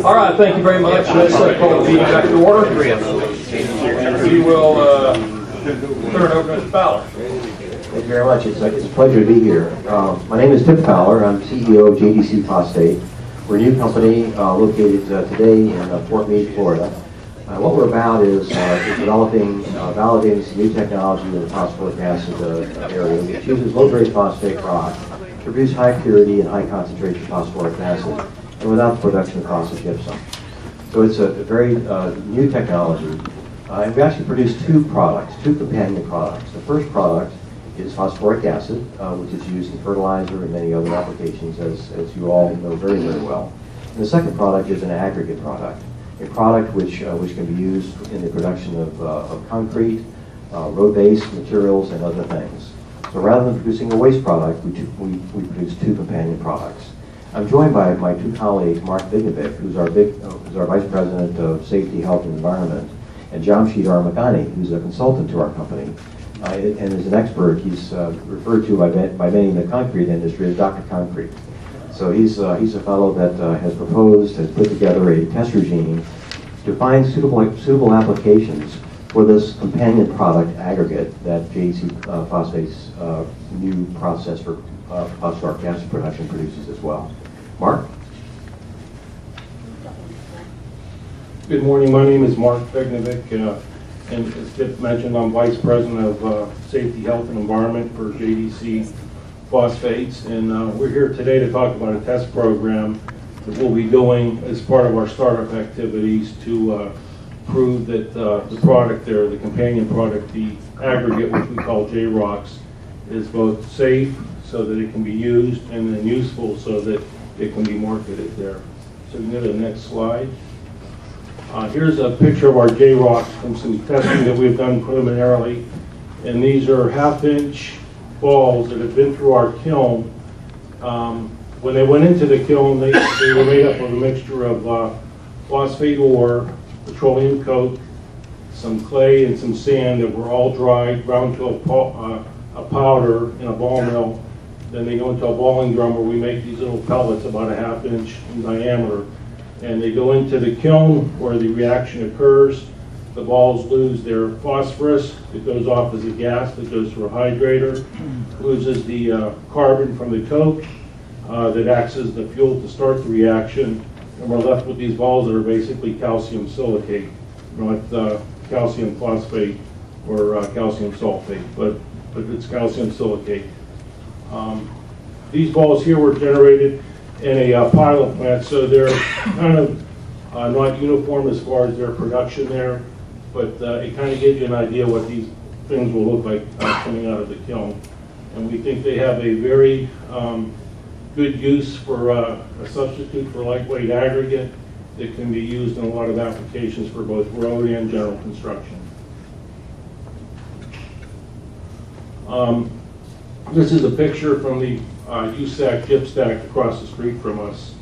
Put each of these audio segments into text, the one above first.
All right, thank you very much. Let's call the meeting back to order. We will turn it over to Mr. Fowler. Thank you very much. It's a pleasure to be here. My name is Tim Fowler. I'm CEO of JDC Phosphate. We're a new company located today in Fort Meade, Florida. What we're about is developing, validating some new technology in the phosphoric acid area, which uses low-grade phosphate rock to produce high purity and high concentration phosphoric acid, and without the production of caustic gypsum. So it's a very new technology. And we actually produce two companion products. The first product is phosphoric acid, which is used in fertilizer and many other applications, as you all know very, very well. And the second product is an aggregate product, a product which can be used in the production of concrete, road-based materials, and other things. So rather than producing a waste product, we produce two companion products. I'm joined by my two colleagues, Mark Technovic, who's our Vice President of Safety, Health, and Environment, and Jamshid Armagani, who's a consultant to our company. And is an expert. He's referred to by many in the concrete industry as Dr. Concrete. So he's a fellow that has proposed and put together a test regime to find suitable applications for this companion product aggregate that JDC Phosphate's new process for phosphoric acid production produces as well. Mark? Good morning. My name is Mark Technovic. And as Kip mentioned, I'm Vice President of Safety, Health, and Environment for JDC Phosphates. And we're here today to talk about a test program that we'll be doing as part of our startup activities to prove that the product there, the companion product, the aggregate, which we call J-Rocks, is both safe so that it can be used and then useful so that it can be marketed there. So we can go to the next slide. Here's a picture of our J-Rocks from some testing that we've done preliminarily. And these are half-inch balls that have been through our kiln. When they went into the kiln, they were made up of a mixture of phosphate ore, petroleum coke, some clay, and some sand that were all dried, ground to a powder in a ball mill. Then they go into a balling drum where we make these little pellets about a half-inch in diameter. And they go into the kiln where the reaction occurs. The balls lose their phosphorus. It goes off as a gas that goes through a hydrator, loses the carbon from the coke that acts as the fuel to start the reaction, and we're left with these balls that are basically calcium silicate, not calcium phosphate or calcium sulfate, but it's calcium silicate. These balls here were generated in a pilot plant, so they're kind of not uniform as far as their production there, but it kind of gives you an idea what these things will look like coming out of the kiln. And we think they have a very good use for a substitute for lightweight aggregate that can be used in a lot of applications for both road and general construction. This is a picture from the USAC chip stack across the street from us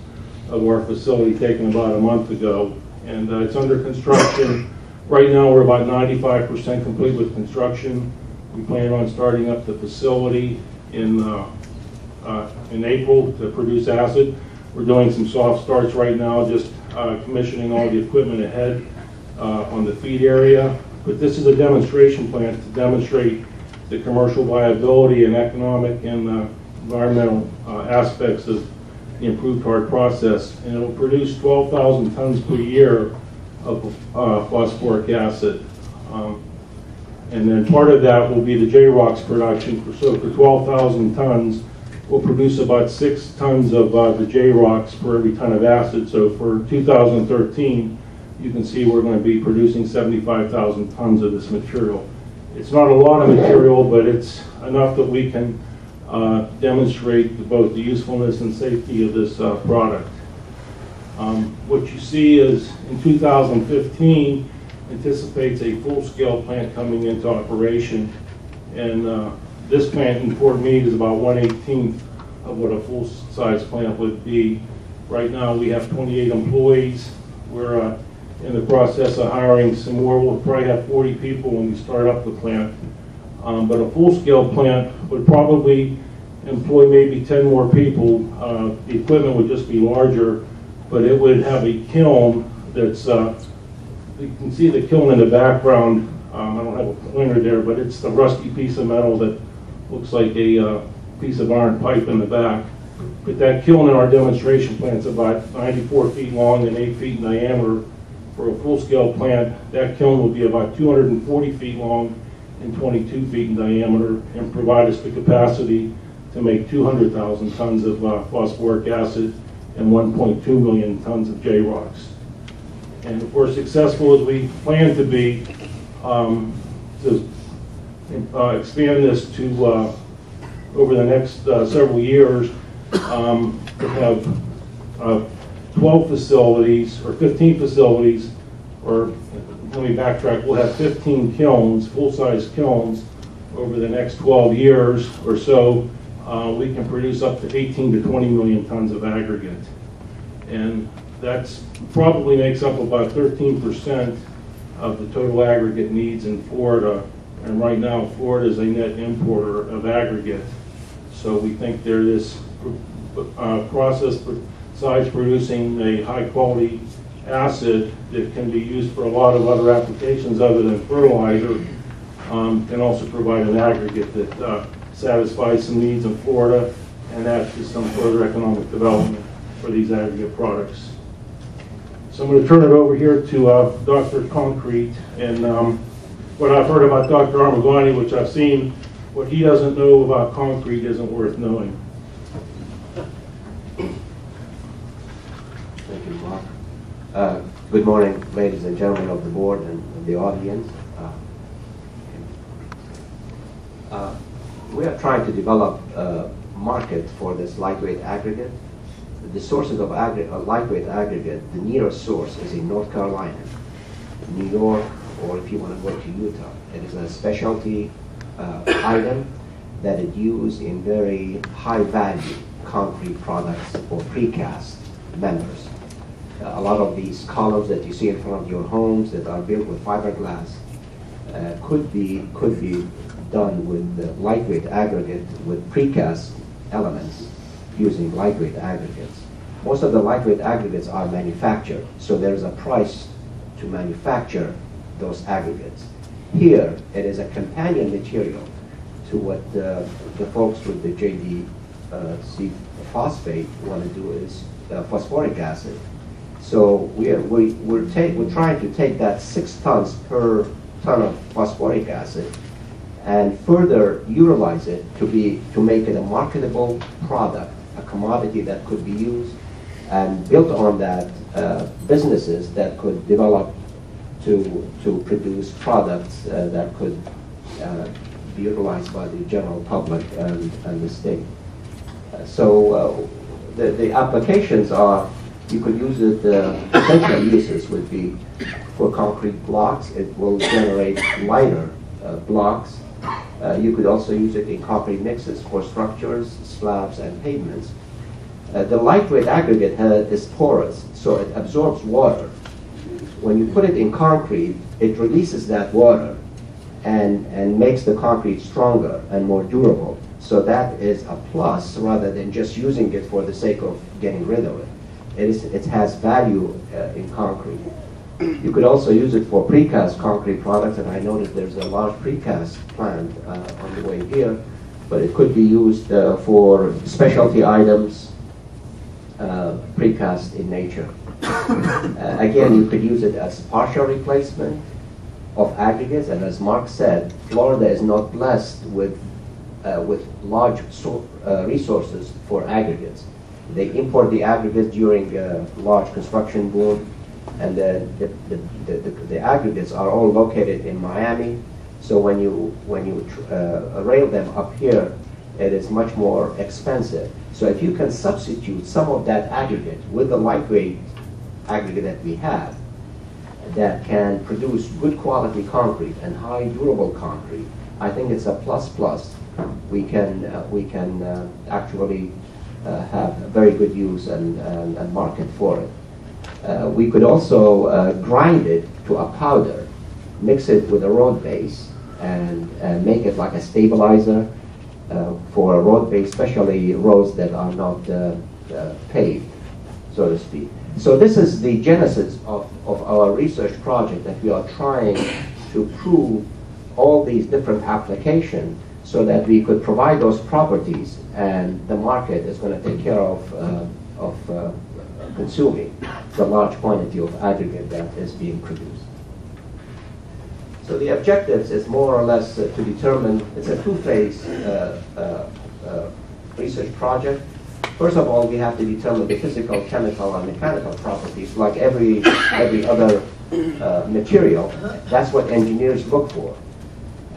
of our facility taken about a month ago, and it's under construction. Right now we're about 95% complete with construction. We plan on starting up the facility in April to produce acid. We're doing some soft starts right now, just commissioning all the equipment ahead on the feed area. But this is a demonstration plant to demonstrate the commercial viability and economic and environmental aspects of the improved hard process, and it will produce 12,000 tons per year of phosphoric acid. And then part of that will be the J-Rocks production. So for 12,000 tons, we'll produce about 6 tons of the J-Rocks per every ton of acid. So for 2013, you can see we're going to be producing 75,000 tons of this material. It's not a lot of material, but it's enough that we can demonstrate both the usefulness and safety of this product. What you see is in 2015 anticipates a full-scale plant coming into operation, and this plant in Fort Meade is about 1/18 of what a full-size plant would be. Right now we have 28 employees. We're in the process of hiring some more. We'll probably have 40 people when we start up the plant. But a full-scale plant would probably employ maybe 10 more people. The equipment would just be larger, but it would have a kiln that's, you can see the kiln in the background. I don't have a pointer there, but it's the rusty piece of metal that looks like a piece of iron pipe in the back. But that kiln in our demonstration plant is about 94 feet long and 8 feet in diameter. For a full-scale plant, that kiln will be about 240 feet long and 22 feet in diameter and provide us the capacity to make 200,000 tons of phosphoric acid and 1.2 million tons of J-rocks. And if we're successful as we plan to be, to expand this to over the next several years, to have 12 facilities or 15 facilities, or let me backtrack, we'll have 15 kilns, full-size kilns, over the next 12 years or so. We can produce up to 18 to 20 million tons of aggregate. And that's probably makes up about 13% of the total aggregate needs in Florida. And right now, Florida is a net importer of aggregate. So we think there is process besides producing a high-quality acid that can be used for a lot of other applications other than fertilizer, can also provide an aggregate that satisfies some needs in Florida and adds to some further economic development for these aggregate products. So I'm going to turn it over here to Dr. Concrete, and what I've heard about Dr. Armagani, which I've seen, what he doesn't know about concrete isn't worth knowing. Thank you, Mark. Good morning, ladies and gentlemen of the board and the audience. We are trying to develop a market for this lightweight aggregate. The sources of lightweight aggregate, the nearest source is in North Carolina, New York, or if you want to go to Utah. It is a specialty item that is used in very high value concrete products or precast members. A lot of these columns that you see in front of your homes that are built with fiberglass could be done with lightweight aggregate with precast elements using lightweight aggregates. Most of the lightweight aggregates are manufactured, so there's a price to manufacture those aggregates. Here, it is a companion material to what the folks with the JDC phosphate want to do is phosphoric acid. So we're trying to take that 6 tons per ton of phosphoric acid and further utilize it to make it a marketable product, a commodity that could be used, and built on that businesses that could develop to produce products that could be utilized by the general public and the state. So the applications are, you could use it, potential uses would be for concrete blocks. It will generate lighter blocks. You could also use it in concrete mixes for structures, slabs, and pavements. The lightweight aggregate is porous, so it absorbs water. When you put it in concrete, it releases that water and makes the concrete stronger and more durable. So that is a plus rather than just using it for the sake of getting rid of it. It has value in concrete. You could also use it for precast concrete products, and I noticed there's a large precast plant on the way here, but it could be used for specialty items, precast in nature. Again, you could use it as partial replacement of aggregates, and as Mark said, Florida is not blessed with large resources for aggregates. They import the aggregates during a large construction boom, and the aggregates are all located in Miami. So when you rail them up here, it is much more expensive. So if you can substitute some of that aggregate with the lightweight aggregate that we have, that can produce good quality concrete and high durable concrete, I think it's a plus. We can actually have a very good use and market for it. We could also grind it to a powder, mix it with a road base, and make it like a stabilizer for a road base, especially roads that are not paved, so to speak. So this is the genesis of our research project, that we are trying to prove all these different applications so that we could provide those properties, and the market is going to take care of consuming the large quantity of aggregate that is being produced. So the objectives is more or less to determine, it's a two-phase research project. First of all, we have to determine the physical, chemical, and mechanical properties. Like every other material, that's what engineers look for.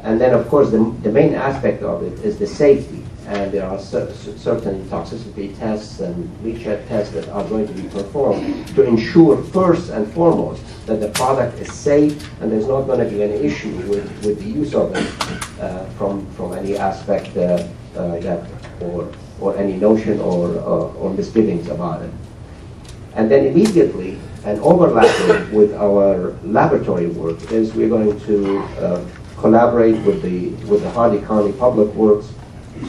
And then, of course, the main aspect of it is the safety. And there are certain toxicity tests and leachate tests that are going to be performed to ensure, first and foremost, that the product is safe and there's not going to be any issue with the use of it from any aspect or any notion or misgivings about it. And then immediately, and overlapping with our laboratory work, is we're going to collaborate with the Hardee County Public Works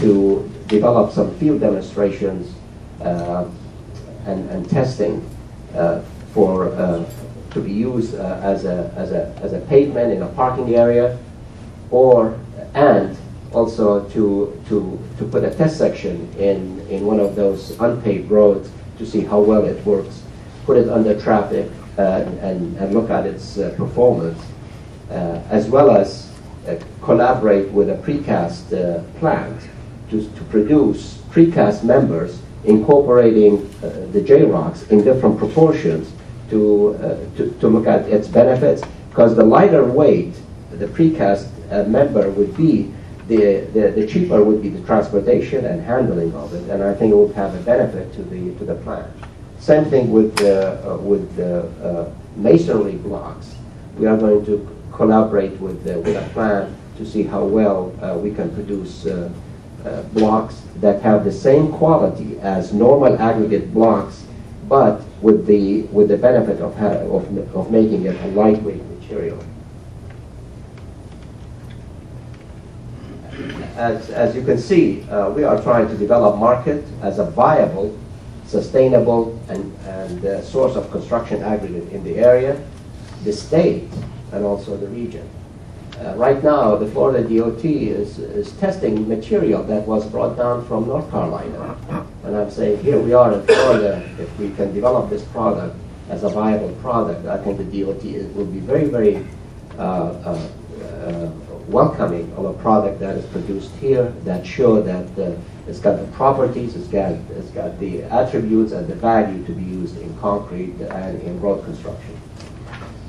to develop some field demonstrations and testing to be used as a pavement in a parking area, and also to put a test section in one of those unpaved roads to see how well it works, put it under traffic and look at its performance, as well as collaborate with a precast plant to produce precast members incorporating the J-rocks in different proportions to look at its benefits, because the lighter weight the precast member would be, the cheaper would be the transportation and handling of it, and I think it would have a benefit to the plant. Same thing with masonry blocks. We are going to collaborate with a plant to see how well we can produce blocks that have the same quality as normal aggregate blocks, but with the benefit of making it a lightweight material. As you can see, we are trying to develop market as a viable, sustainable, and source of construction aggregate in the area, the state, and also the region. Right now, the Florida DOT is testing material that was brought down from North Carolina. And I'm saying, here we are in Florida, if we can develop this product as a viable product, I think the DOT will be very, very welcoming of a product that is produced here, that show that it's got the properties, it's got the attributes and the value to be used in concrete and in road construction.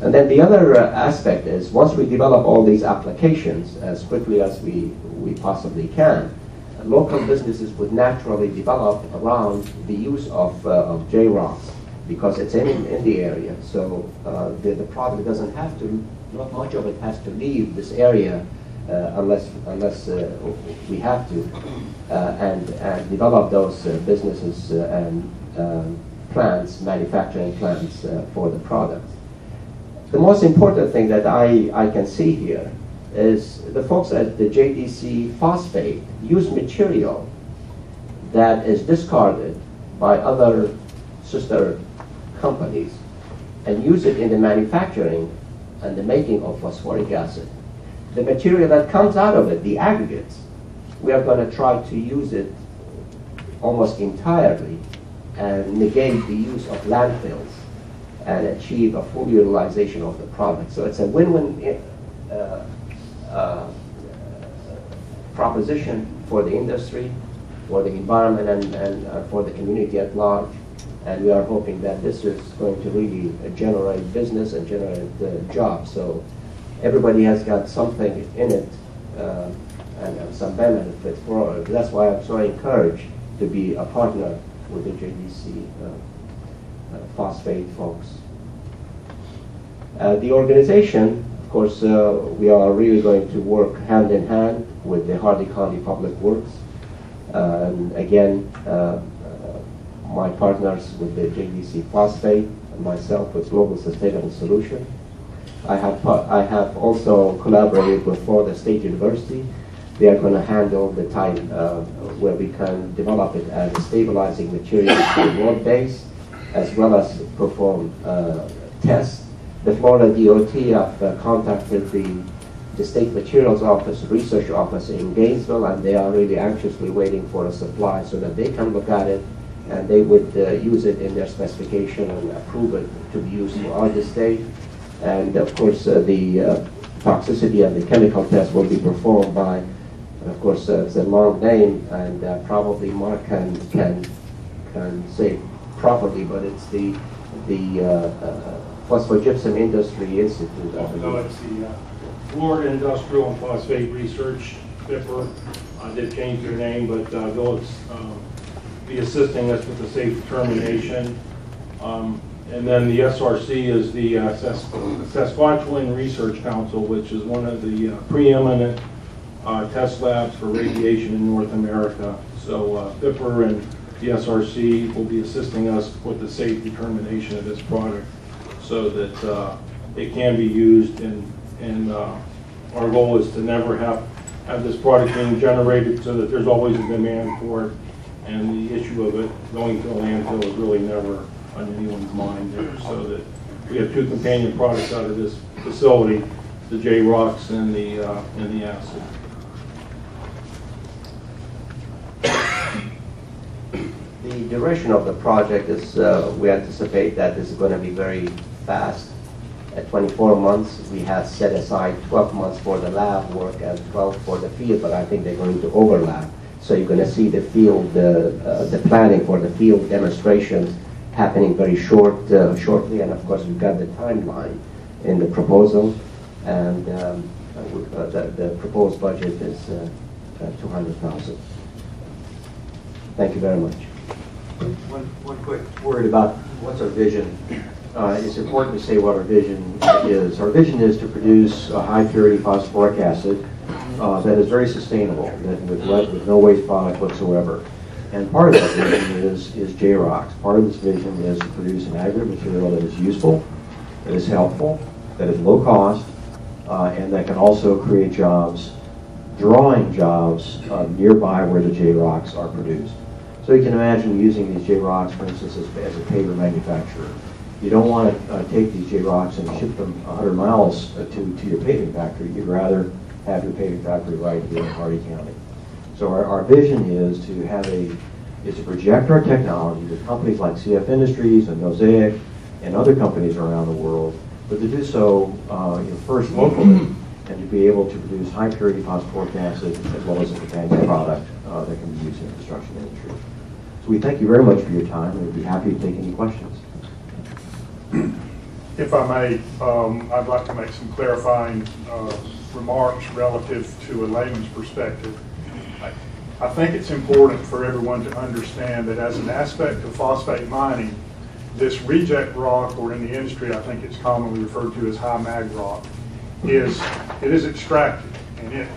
And then the other aspect is, once we develop all these applications as quickly as we possibly can, local businesses would naturally develop around the use of J-rocks, because it's in the area. So the product doesn't have to, not much of it has to leave this area unless we have to, and develop those businesses and plants, manufacturing plants for the products. The most important thing that I can see here is the folks at the JDC Phosphate use material that is discarded by other sister companies and use it in the manufacturing and the making of phosphoric acid. The material that comes out of it, the aggregates, we are going to try to use it almost entirely and negate the use of landfills and achieve a full utilization of the product. So it's a win-win proposition for the industry, for the environment, and for the community at large. And we are hoping that this is going to really generate business and generate jobs. So everybody has got something in it and some benefit for it. That's why I'm so encouraged to be a partner with the JDC phosphate folks. The organization, of course, we are really going to work hand in hand with the Hardee County Public Works. Again, my partners with the JDC Phosphate and myself with Global Sustainable Solution. I have also collaborated with Florida State University. They are going to handle the type where we can develop it as a stabilizing material for road base, as well as perform tests. The Florida DOT have contacted the State Materials Office, Research Office in Gainesville, and they are really anxiously waiting for a supply so that they can look at it and they would use it in their specification and approve it to be used throughout the state. And of course, the toxicity and the chemical test will be performed by, of course, it's a long name, and probably Mark can say properly, but it's the Phosphogypsum Industry Institute. No, it's the Florida Industrial and Phosphate Research, FIPR. They've changed their name, but they'll be assisting us with the safe determination. And then the SRC is the Saskatchewan Research Council, which is one of the preeminent test labs for radiation in North America. So FIPR and the SRC will be assisting us with the safe determination of this product so that it can be used, and our goal is to never have this product being generated so that there's always a demand for it, and the issue of it going to a landfill is really never on anyone's mind there, so that we have two companion products out of this facility, the J-Rocks and the acid. The duration of the project is, we anticipate that this is going to be very fast. At 24 months, we have set aside 12 months for the lab work and 12 for the field, but I think they're going to overlap. So you're going to see the field, the planning for the field demonstrations happening very shortly, and of course we've got the timeline in the proposal, and the proposed budget is $200,000. Thank you very much. One quick word about what's our vision. It's important to say what our vision is. Our vision is to produce a high purity phosphoric acid that is very sustainable, with no waste product whatsoever. And part of that vision is J-Rocks. Part of this vision is to produce an aggregate material that is useful, that is helpful, that is low cost, and that can also create jobs, drawing jobs nearby where the J-Rocks are produced. So you can imagine using these J-Rocks, for instance, as a paper manufacturer. You don't want to take these J-Rocks and ship them 100 miles to your paving factory. You'd rather have your paving factory right here in Hardee County. So our vision is to project our technology to companies like CF Industries and Mosaic and other companies around the world, but to do so first locally and to be able to produce high purity phosphoric acid as well as a companion product that can be used in the construction industry. So we thank you very much for your time, and we'd be happy to take any questions. If I may, I'd like to make some clarifying remarks relative to a layman's perspective. I think it's important for everyone to understand that as an aspect of phosphate mining, this reject rock, or in the industry I think it's commonly referred to as high mag rock, it is extracted, and it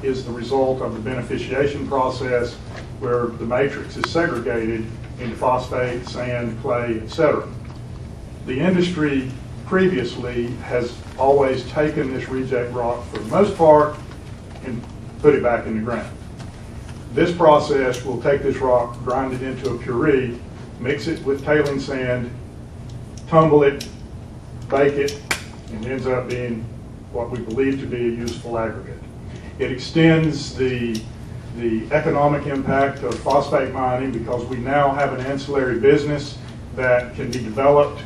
is the result of the beneficiation process where the matrix is segregated into phosphate, sand, clay, etc. The industry previously has always taken this reject rock for the most part and put it back in the ground. This process will take this rock, grind it into a puree, mix it with tailing sand, tumble it, bake it, and ends up being what we believe to be a useful aggregate. It extends the economic impact of phosphate mining because we now have an ancillary business that can be developed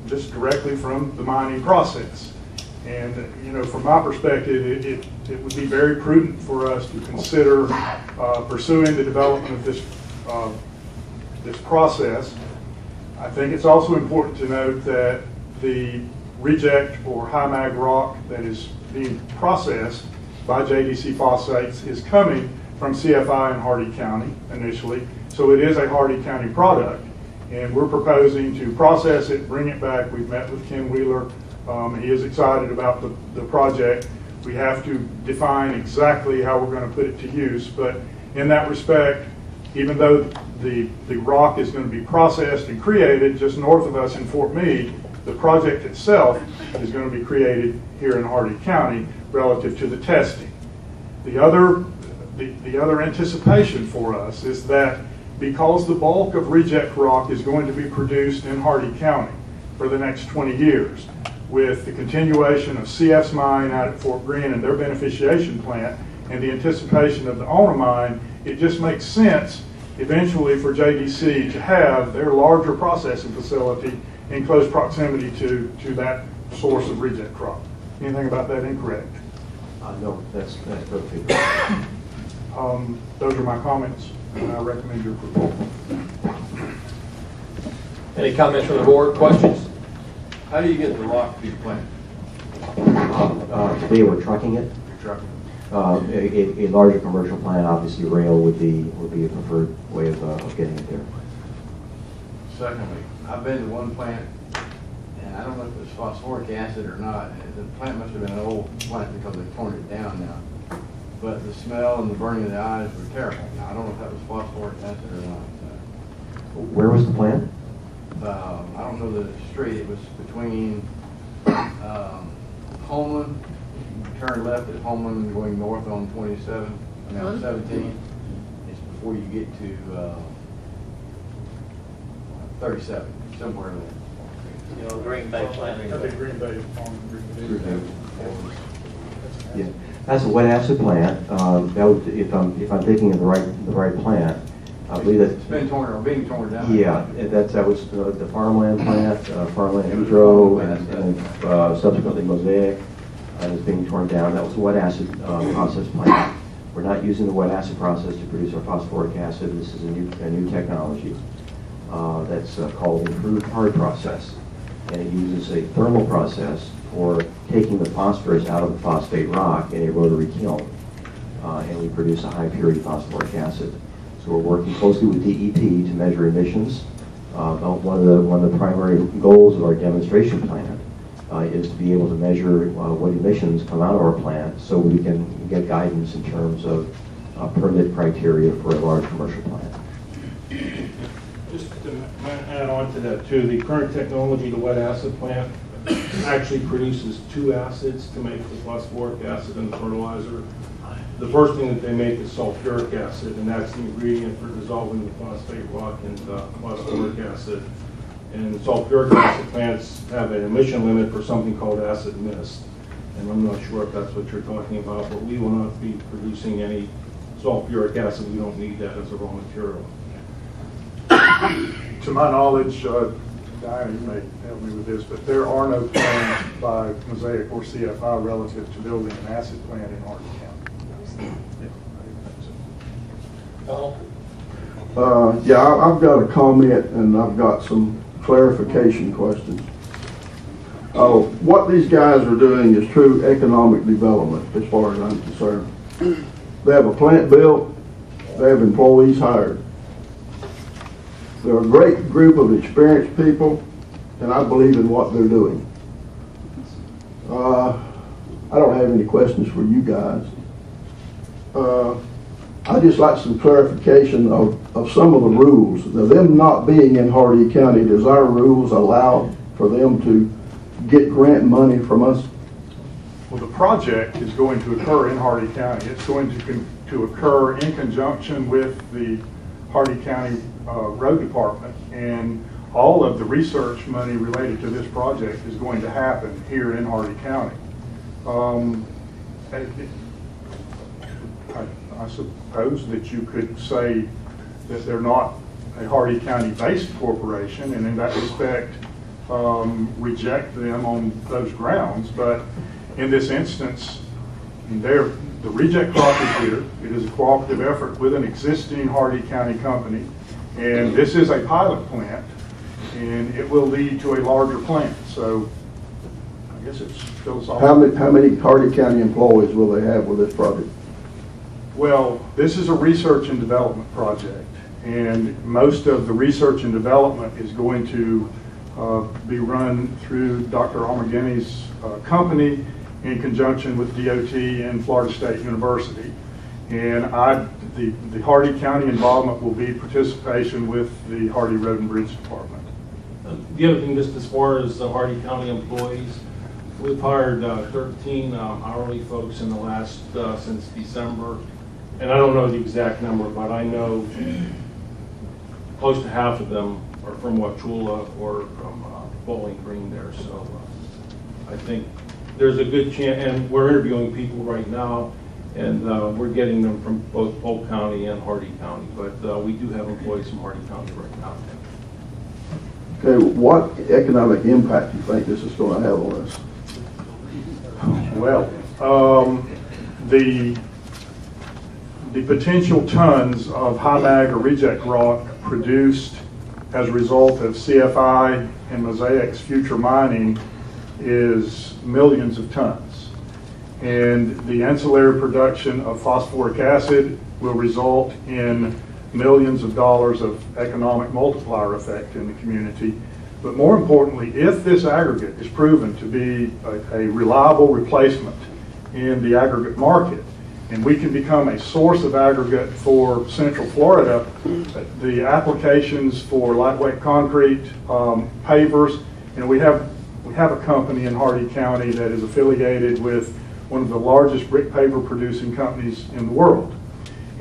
just directly from the mining process. And from my perspective, it would be very prudent for us to consider pursuing the development of this process. I think it's also important to note that the reject or high mag rock that is being processed by JDC Phosphates is coming from CFI in Hardee County initially. So it is a Hardee County product. And we're proposing to process it, bring it back. We've met with Ken Wheeler. He is excited about the project. We have to define exactly how we're going to put it to use. But in that respect, even though the rock is going to be processed and created just north of us in Fort Meade, the project itself is going to be created here in Hardee County relative to the testing. The other anticipation for us is that because the bulk of reject rock is going to be produced in Hardee County for the next 20 years, with the continuation of CF's mine out at Fort Greene and their beneficiation plant, and the anticipation of the owner mine, it just makes sense eventually for JDC to have their larger processing facility in close proximity to that source of reject rock. Anything about that incorrect? No, that's perfectly correct. Those are my comments, and I recommend your approval. Any comments from the board? Questions? How do you get the rock to your plant? Today we're trucking it. Your truck? A larger commercial plant, obviously rail would be a preferred way of getting it there. Secondly, I've been to one plant, and I don't know if it was phosphoric acid or not. The plant must have been an old plant because they've torn it down now. But the smell and the burning of the eyes were terrible. Now, I don't know if that was phosphoric acid or not. Where was the plant? I don't know the street. It was between Coleman. You turn left at Coleman going north on 27, I mean on 17. It's before you get to 37, somewhere there. You know, Green Bay plant. I think Green Bay on Green Bay. Yeah, that's a wet acid plant. That would, if I'm thinking of the right plant, I believe that It's been torn or being torn down. yeah, that was the farmland plant, farmland hydro, and subsequently Mosaic is being torn down. That was a wet acid process plant. We're not using the wet acid process to produce our phosphoric acid. This is a new technology that's called improved hard process, and it uses a thermal process for taking the phosphorus out of the phosphate rock in a rotary kiln, and we produce a high purity phosphoric acid. So we're working closely with DEP to measure emissions. One of the primary goals of our demonstration plant is to be able to measure what emissions come out of our plant, so we can get guidance in terms of permit criteria for a large commercial plant. Just to add on to that too, the current technology, the wet acid plant, actually produces two acids to make the phosphoric acid and the fertilizer. The first thing that they make is sulfuric acid, and that's the ingredient for dissolving the phosphate rock into phosphoric acid. And sulfuric acid plants have an emission limit for something called acid mist. And I'm not sure if that's what you're talking about, but we will not be producing any sulfuric acid. We don't need that as a raw material. To my knowledge, Diana, you may help me with this, but there are no plans by Mosaic or CFI relative to building an acid plant in Hardee County. Yeah, I've got a comment and I've got some clarification questions. What these guys are doing is true economic development as far as I'm concerned. They have a plant built, they have employees hired. They're a great group of experienced people, and I believe in what they're doing. I don't have any questions for you guys. I'd just like some clarification of some of the rules. Now, them not being in Hardee County, does our rules allow for them to get grant money from us? Well, the project is going to occur in Hardee County. It's going to occur in conjunction with the Hardee County Road Department, and all of the research money related to this project is going to happen here in Hardee County. I suppose that you could say that they're not a Hardee County-based corporation, and in that respect reject them on those grounds. But in this instance, the reject crop is here. It is a cooperative effort with an existing Hardee County company, and this is a pilot plant, and it will lead to a larger plant. So I guess it's philosophical. How many Hardee County employees will they have with this project? Well, this is a research and development project, and most of the research and development is going to be run through Dr. Almageni's company in conjunction with DOT and Florida State University. And the Hardee County involvement will be participation with the Hardee Road and Bridge Department. The other thing, just as far as the Hardee County employees, we've hired 13 hourly folks in the last, since December. And I don't know the exact number, but I know close to half of them are from Wauchula or from Bowling Green there. So I think there's a good chance, and we're interviewing people right now, and we're getting them from both Polk County and Hardee County, but we do have employees from Hardee County right now. Okay, what economic impact do you think this is going to have on us? Well, the potential tons of high mag or reject rock produced as a result of CFI and Mosaic's future mining is millions of tons. And the ancillary production of phosphoric acid will result in millions of dollars of economic multiplier effect in the community. But more importantly, if this aggregate is proven to be a reliable replacement in the aggregate market, and we can become a source of aggregate for Central Florida, the applications for lightweight concrete, pavers, and we have a company in Hardee County that is affiliated with one of the largest brick paver producing companies in the world.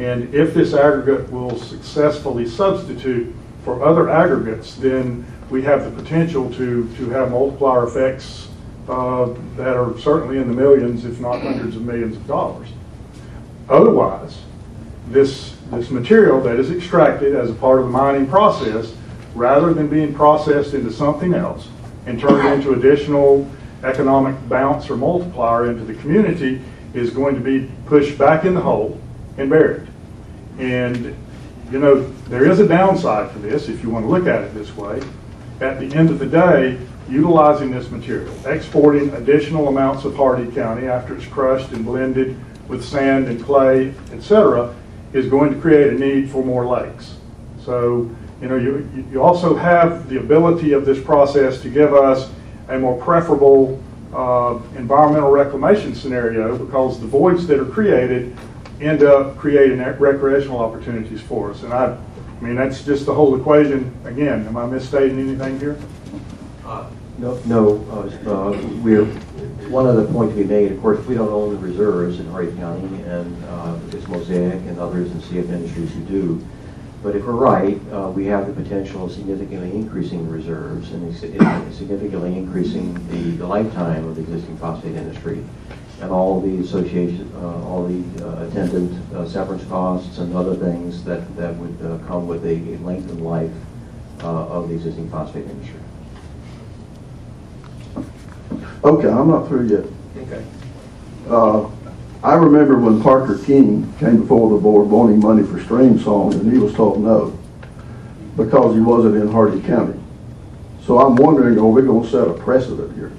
And if this aggregate will successfully substitute for other aggregates, then we have the potential to have multiplier effects that are certainly in the millions, if not hundreds of millions of dollars. Otherwise, this material that is extracted as a part of the mining process, rather than being processed into something else and turned into additional economic bounce or multiplier into the community, is going to be pushed back in the hole and buried. And you know, there is a downside to this if you want to look at it this way. At the end of the day, utilizing this material, exporting additional amounts of Hardee County after it's crushed and blended with sand and clay, etc., is going to create a need for more lakes. So, you know, you also have the ability of this process to give us a more preferable environmental reclamation scenario, because the voids that are created end up creating recreational opportunities for us. And I mean, that's just the whole equation. Again, am I misstating anything here? No. One other point to be made, of course, we don't own the reserves in Hardee County, and it's Mosaic and others in CF Industries who do. But if we're right, we have the potential of significantly increasing the reserves and significantly increasing the lifetime of the existing phosphate industry, and all the association, all the attendant severance costs and other things that would come with a lengthened life of the existing phosphate industry. Okay, I'm not through yet. Okay. I remember when Parker King came before the board wanting money for stream song, and he was told no because he wasn't in Hardee County. So I'm wondering, are we going to set a precedent here?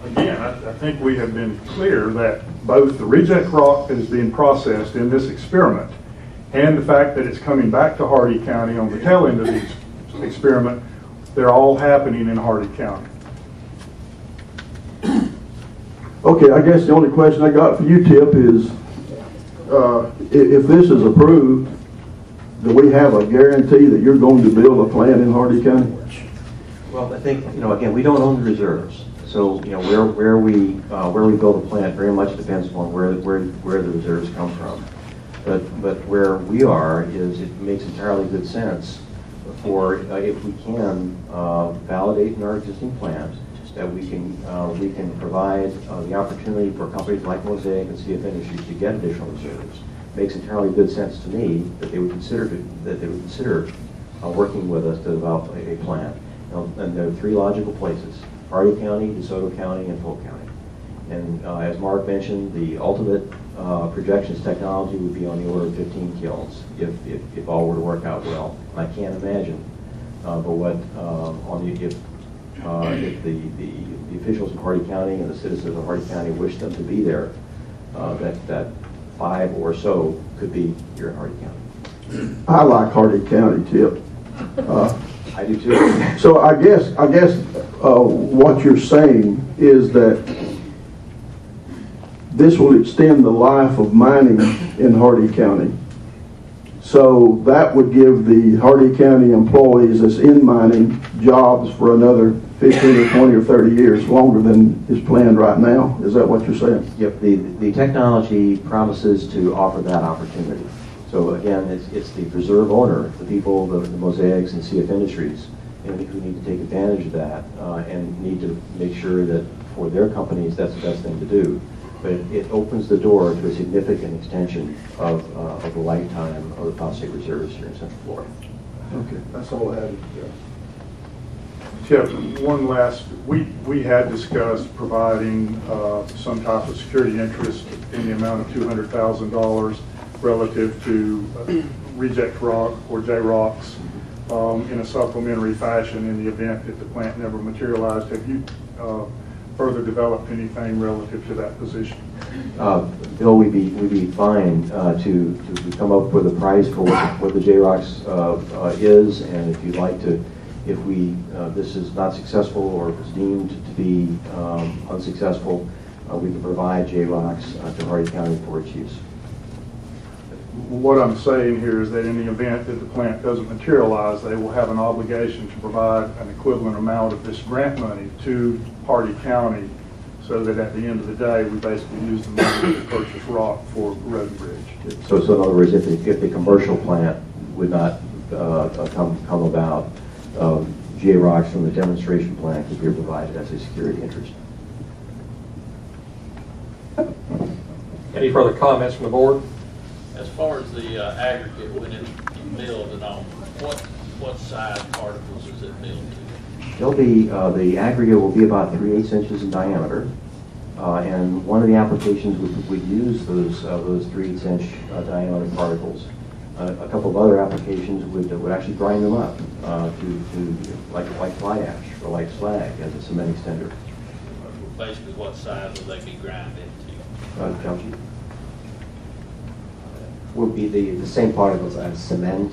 Again, I think we have been clear that both the reject rock that is being processed in this experiment and the fact that it's coming back to Hardee County on the tail end of the experiment, they're all happening in Hardee County. Okay, I guess the only question I got for you, Tip, is if this is approved, do we have a guarantee that you're going to build a plant in Hardee County? Well, I think, you know, again, we don't own the reserves. So, you know, where we build a plant very much depends upon where the reserves come from. But where we are is, it makes entirely good sense for if we can validate in our existing plant that we can provide the opportunity for companies like Mosaic and CF Industries to get additional reserves. Makes entirely good sense to me that they would consider working with us to develop a plant. And there are three logical places: Hardee County, DeSoto County, and Polk County. And as Mark mentioned, the ultimate projections technology would be on the order of 15 kilns if all were to work out well. I can't imagine, if the officials of Hardee County and the citizens of Hardee County wish them to be there, that 5 or so could be here in Hardee County. I like Hardee County, Tip. I do too. So I guess what you're saying is that this will extend the life of mining in Hardee County. So that would give the Hardee County employees that's in mining jobs for another 15 or 20 or 30 years, longer than is planned right now. Is that what you're saying? Yep, the technology promises to offer that opportunity. So again, it's the preserve owner, the people, the Mosaics and CF Industries, and who need to take advantage of that and need to make sure that for their companies that's the best thing to do. But it opens the door to a significant extension of the lifetime of the phosphate reserves here in Central Florida. Okay, that's all I had. Chip, one last, we had discussed providing some type of security interest in the amount of $200,000 relative to reject rock or J-rocks in a supplementary fashion in the event that the plant never materialized. Have you further developed anything relative to that position? Bill, we'd be fine to come up with a price for what the J-rocks is, and if you'd like to, if this is not successful or is deemed to be unsuccessful, we can provide J-rocks to Hardee County for its use. What I'm saying here is that in the event that the plant doesn't materialize, they will have an obligation to provide an equivalent amount of this grant money to Hardee County, so that at the end of the day, we basically use the money to purchase rock for road and bridge. So in other words, if the commercial plant would not come about, J-rocks from the demonstration plant could be provided as a security interest. Any further comments from the board? As far as the aggregate, when it's milled and all, what size particles is it milled to? It'll be, the aggregate will be about 3/8 inches in diameter. And one of the applications we use those 3/8 inch diameter particles. A couple of other applications would actually grind them up to like fly ash or like slag as a cement extender. Basically, what size will they be ground into? Council? Would be the same particles as cement,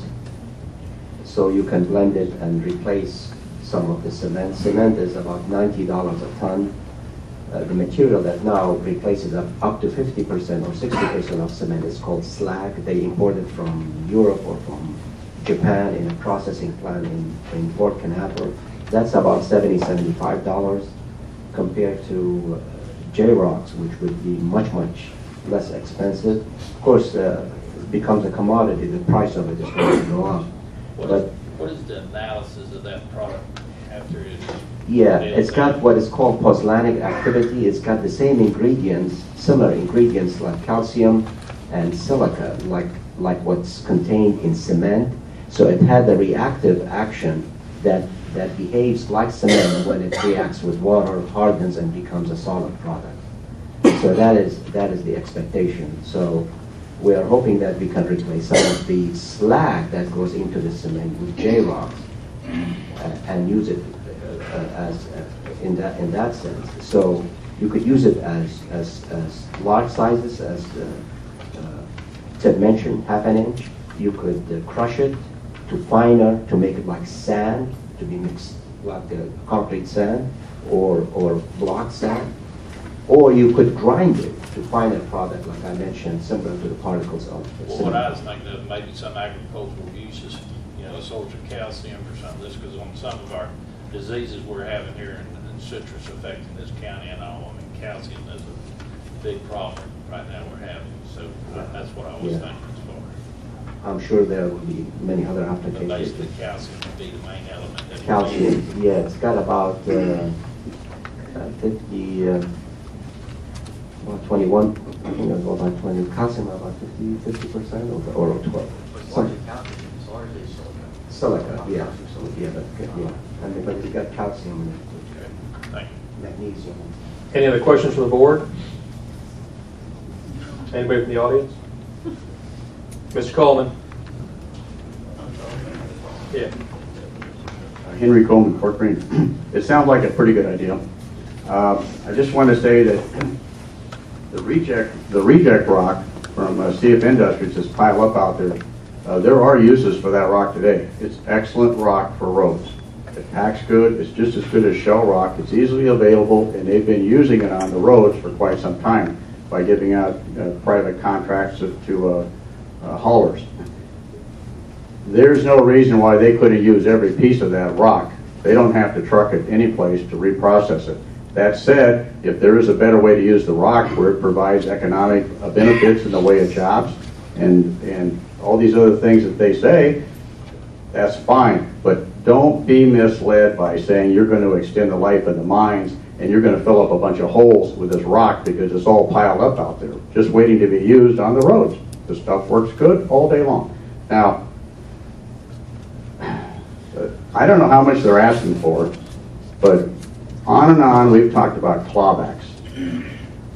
so you can blend it and replace some of the cement. Cement is about $90 a ton. The material that now replaces up to 50% or 60% of cement is called slag. They import it from Europe or from Japan in a processing plant in Port Canaveral. That's about $70, $75 compared to J-rocks, which would be much, much less expensive. Of course, becomes a commodity, the price of it is going to go up. What is the analysis of that product after it is? Yeah, it's got what is called pozzolanic activity. It's got the same ingredients, similar ingredients like calcium and silica, like what's contained in cement. So it had the reactive action that behaves like cement when it reacts with water, hardens, and becomes a solid product. So that is the expectation. So we are hoping that we can replace some of the slag that goes into the cement with J-rocks and use it as in that sense. So you could use it as large sizes, as Ted mentioned, ½ inch. You could crush it to finer, to make it like sand, to be mixed like concrete sand or block sand. Or you could grind it to finer product, like I mentioned, similar to the particles of Well, what I was thinking of, maybe some agricultural uses, a source of calcium or something, this because on some of our diseases we're having here in citrus affecting this county and all, I mean, calcium is a big problem right now we're having. So that's what I was thinking as far. I'm sure there will be many other But applications. basically, calcium would be the main element. That Calcium, yeah, it's got about 21, I think it'll go about 20, calcium about 50% or 12. Silica, yeah. But it's got calcium in it, Thank you. magnesium. Any other questions from the board? Anybody from the audience? Mr. Coleman? Yeah. Henry Coleman, Fort Greene. It sounds like a pretty good idea. I just want to say that the reject rock from CF Industries that's piled up out there, there are uses for that rock today. It's excellent rock for roads. It packs good. It's just as good as shell rock. It's easily available, and they've been using it on the roads for quite some time by giving out private contracts to haulers. There's no reason why they couldn't use every piece of that rock. They don't have to truck it any place to reprocess it. That said, if there is a better way to use the rock where it provides economic benefits in the way of jobs and all these other things that they say, that's fine. But don't be misled by saying you're going to extend the life of the mines and you're going to fill up a bunch of holes with this rock because it's all piled up out there, just waiting to be used on the roads. The stuff works good all day long. Now, I don't know how much they're asking for, but on and on we've talked about clawbacks.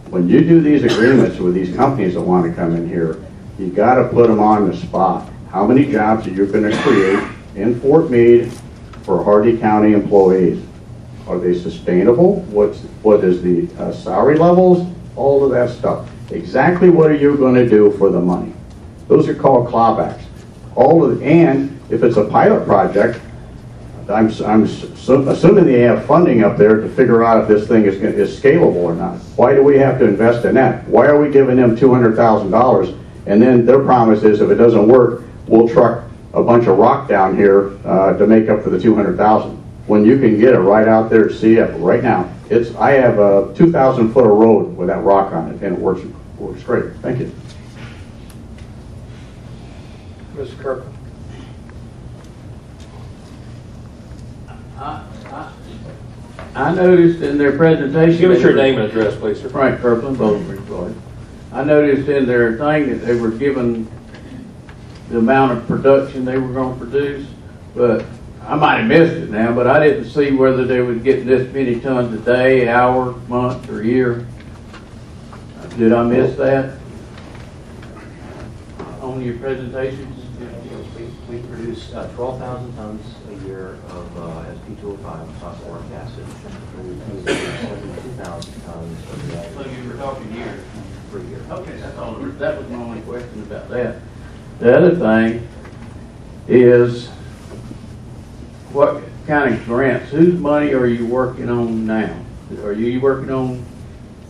When you do these agreements with these companies that want to come in here, you got to put them on the spot. How many jobs are you going to create in Fort Meade for Hardee County employees? Are they sustainable? What is the salary levels? All of that stuff. Exactly what are you going to do for the money? Those are called clawbacks. And if it's a pilot project, I'm assuming they have funding up there to figure out if this thing is scalable or not. Why do we have to invest in that? Why are we giving them $200,000 and then their promise is if it doesn't work, we'll truck a bunch of rock down here to make up for the $200,000? When you can get it right out there, see it right now. I have a 2,000 foot of road with that rock on it, and it works great. Thank you. Mr. Kirkland. I noticed in their presentation. Give us your name and address, please, sir. Frank Kirkland, Boulder, Florida. I noticed in their thing that they were given the amount of production they were going to produce, but I might have missed it now, but I didn't see whether they would get this many tons a day, hour, month, or year. Did I miss that on your presentations? We produce 12,000 tons a year of SP205 phosphoric acid. We produce 72,000 tons of that. So you were talking years? Per year. Okay, that's all. That was my only question about that. The other thing is, what kind of grants, whose money are you working on now? Are you working on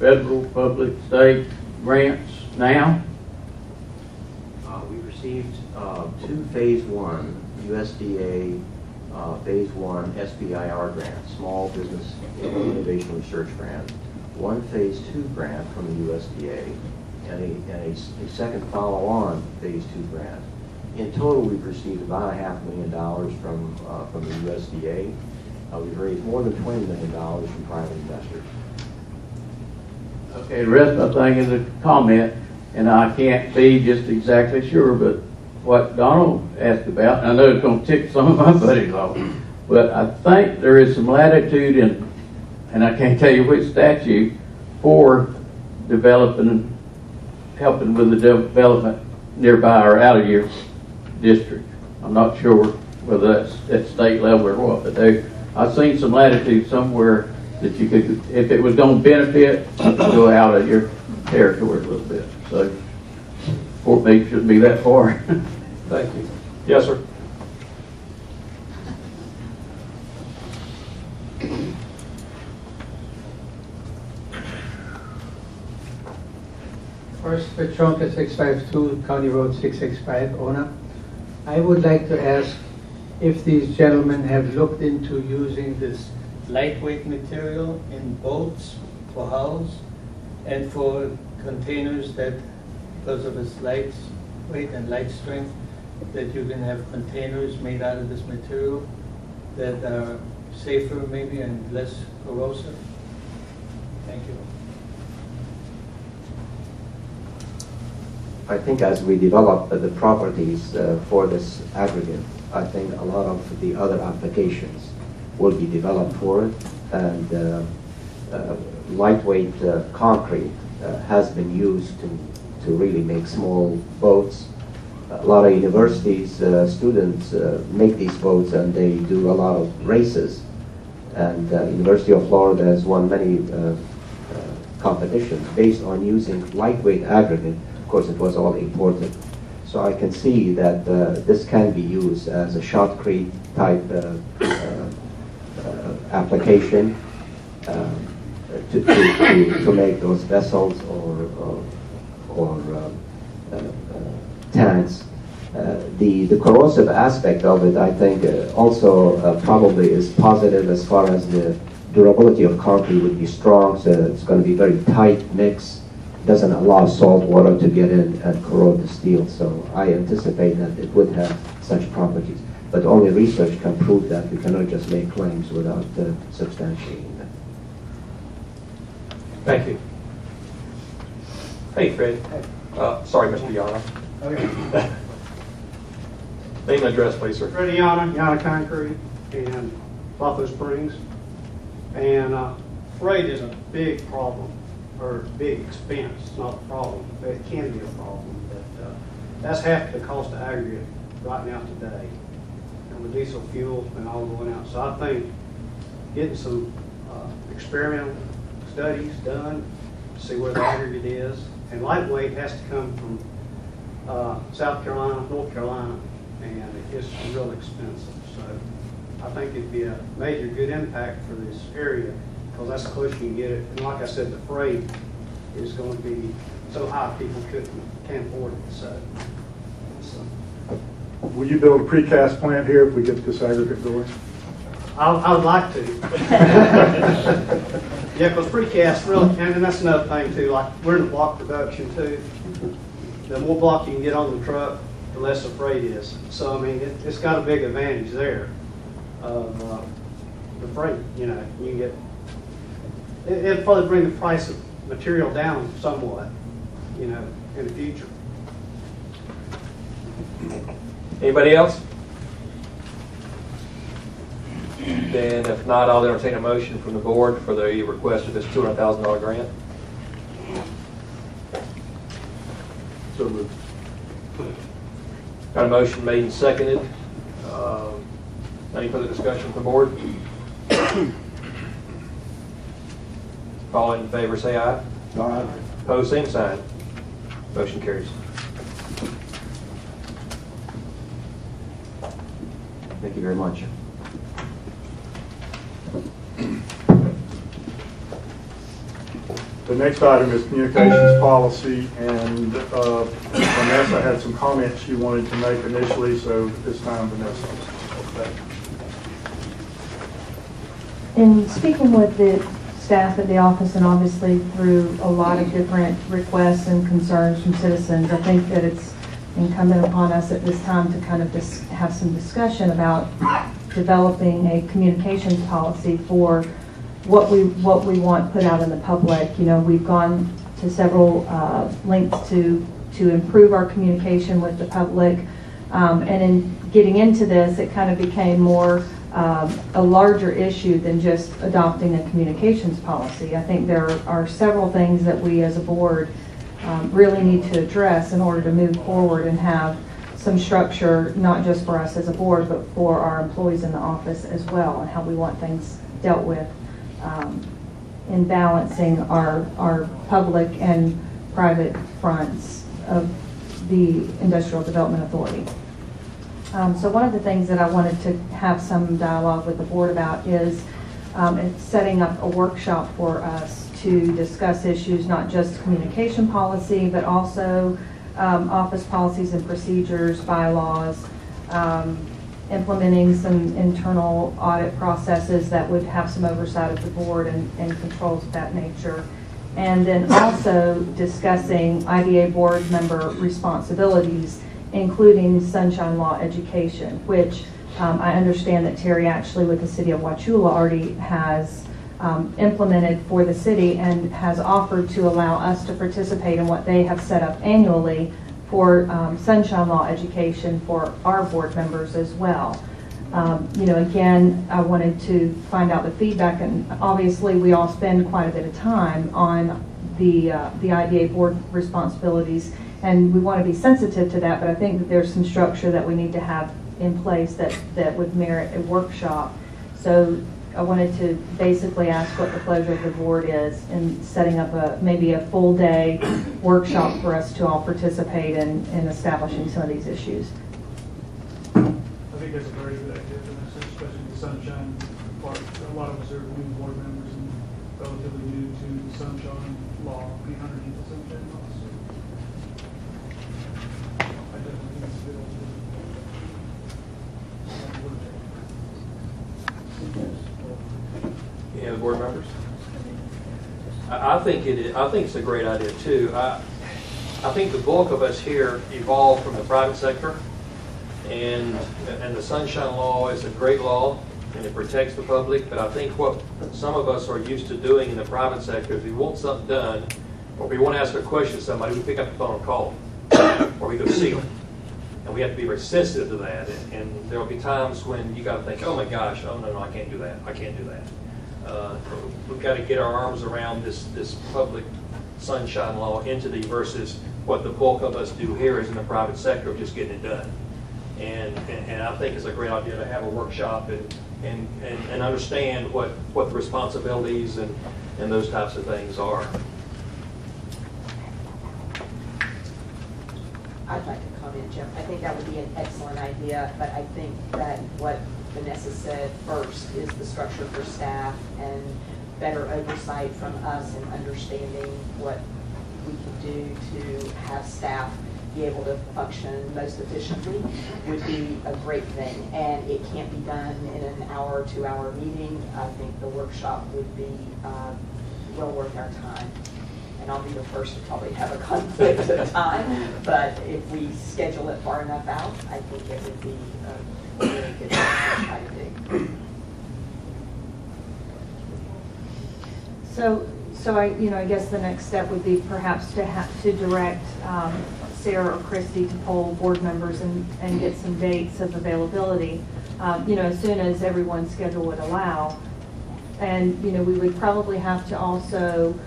federal, public, state grants now? We received two Phase 1 USDA Phase 1 SBIR grants, Small Business Innovation Research Grant, one Phase 2 grant from the USDA, and a second follow-on Phase 2 grant. In total, we've received about $500,000 from the USDA. We've raised more than $20 million from private investors. Okay, the rest of the thing is a comment, and I can't be just exactly sure, but what Donald asked about, and I know it's going to tick some of my buddies off, but I think there is some latitude in, and I can't tell you which statute, for developing, helping with the development nearby or out of your district. I'm not sure whether that's at state level or what, but I've seen some latitude somewhere that you could, if it was going to benefit, go out of your territory a little bit. So Fort Meade shouldn't be that far. Thank you. Yes, sir. First, Petronka 652, County Road 665, owner. I would like to ask if these gentlemen have looked into using this lightweight material in boats for hulls and for containers that, because of its light weight and light strength, that you can have containers made out of this material that are safer maybe and less corrosive. Thank you. I think as we develop the properties for this aggregate, I think a lot of the other applications will be developed for it, and lightweight concrete has been used to really make small boats. A lot of universities, students make these boats and they do a lot of races, and University of Florida has won many competitions based on using lightweight aggregate. Of course, it was all imported. So I can see that this can be used as a shotcrete type application to make those vessels or tanks. The corrosive aspect of it, I think, also probably is positive as far as the durability of concrete would be strong, so it's going to be very tight mix. doesn't allow salt water to get in and corrode the steel. So I anticipate that it would have such properties. But only research can prove that. We cannot just make claims without substantiating them. Thank you. Hey, Fred. Sorry, Mr. Yana. Name and address, please, sir. Freddie Yana Concrete in Buffalo Springs. And freight is a big problem, or big expense, not a problem. It can be a problem, but that's half the cost of aggregate right now today. And with diesel fuel and all going out. So I think getting some experimental studies done to see where the aggregate is. And lightweight has to come from South Carolina, North Carolina, and it's real expensive. So I think it'd be a major good impact for this area because that's the closest you can get it. And like I said, the freight is going to be so high people can't afford it. So. Will you build a precast plant here if we get this aggregate going? I would like to. Yeah, because precast really, and that's another thing too, like we're in the block production too. The more block you can get on the truck, the less the freight is. So, I mean, it's got a big advantage there of the freight, you know. You can get, it'll probably bring the price of material down somewhat, you know, in the future. Anybody else? Then if not, I'll entertain a motion from the board for the request of this $200,000 grant. So moved. Got a motion made and seconded. Any further discussion from the board? All in favor say aye. Aye. Opposed, same sign. Motion carries. Thank you very much. The next item is communications policy, and Vanessa had some comments she wanted to make initially, so this time, Vanessa. In speaking with the staff at the office and obviously through a lot of different requests and concerns from citizens, I think that it's incumbent upon us at this time to kind of have some discussion about developing a communications policy for what we want put out in the public. You know, we've gone to several lengths to improve our communication with the public, and in getting into this, it kind of became more a larger issue than just adopting a communications policy. I think there are several things that we as a board really need to address in order to move forward and have some structure, not just for us as a board, but for our employees in the office as well, and how we want things dealt with in balancing our public and private fronts of the Industrial Development Authority. So one of the things that I wanted to have some dialogue with the board about is setting up a workshop for us to discuss issues, not just communication policy, but also office policies and procedures, bylaws, implementing some internal audit processes that would have some oversight of the board and controls of that nature. And then also discussing IDA board member responsibilities, including sunshine law education, which I understand that Terry actually with the city of Wauchula already has implemented for the city and has offered to allow us to participate in what they have set up annually for sunshine law education for our board members as well. You know, again, I wanted to find out the feedback, and obviously we all spend quite a bit of time on the IDA board responsibilities, and we want to be sensitive to that, but I think that there's some structure that we need to have in place that would merit a workshop. So I wanted to basically ask what the pleasure of the board is in setting up maybe a full day workshop for us to all participate in establishing some of these issues. I think that's a very good idea, especially the sunshine part. A lot of us are new board members and relatively new to the sunshine law, being underneath the sunshine law. So I definitely think it's a good idea. Any other board members? I I think it is. I think it's a great idea too. I think the bulk of us here evolved from the private sector, and the Sunshine Law is a great law, and it protects the public. But I think what some of us are used to doing in the private sector is we want something done, or we want to ask a question to somebody, we pick up the phone and call them, or we go see them. And we have to be very sensitive to that. And there will be times when you got to think, oh my gosh, oh no, I can't do that. I can't do that. We've got to get our arms around this public sunshine law entity versus what the bulk of us do here is in the private sector of just getting it done. And I think it's a great idea to have a workshop and understand what the responsibilities and those types of things are. I'd like to comment, Jim. I think that would be an excellent idea, but I think that what Vanessa said first is the structure for staff and better oversight from us and understanding what we can do to have staff be able to function most efficiently would be a great thing. And it can't be done in an hour, 2-hour meeting. I think the workshop would be well worth our time. And I'll be the first to probably have a conflict of time, but if we schedule it far enough out, I think it would be a really good thing to try to do. So I guess the next step would be perhaps to direct Sarah or Christy to poll board members and get some dates of availability, as soon as everyone's schedule would allow. And, we would probably have to also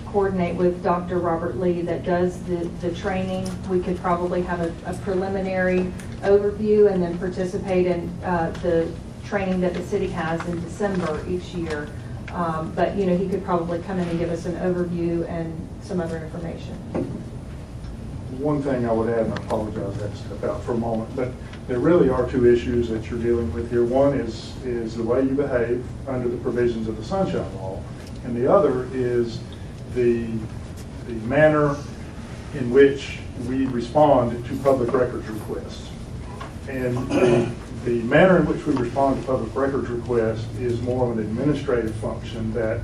coordinate with Dr. Robert Lee that does the training. We could probably have a preliminary overview and then participate in the training that the city has in December each year. But he could probably come in and give us an overview and some other information. One thing I would add, and I apologize, I had to step out for a moment, but there really are two issues that you're dealing with here. One is the way you behave under the provisions of the Sunshine Law, and the other is the manner in which we respond to public records requests. And the manner in which we respond to public records requests is more of an administrative function that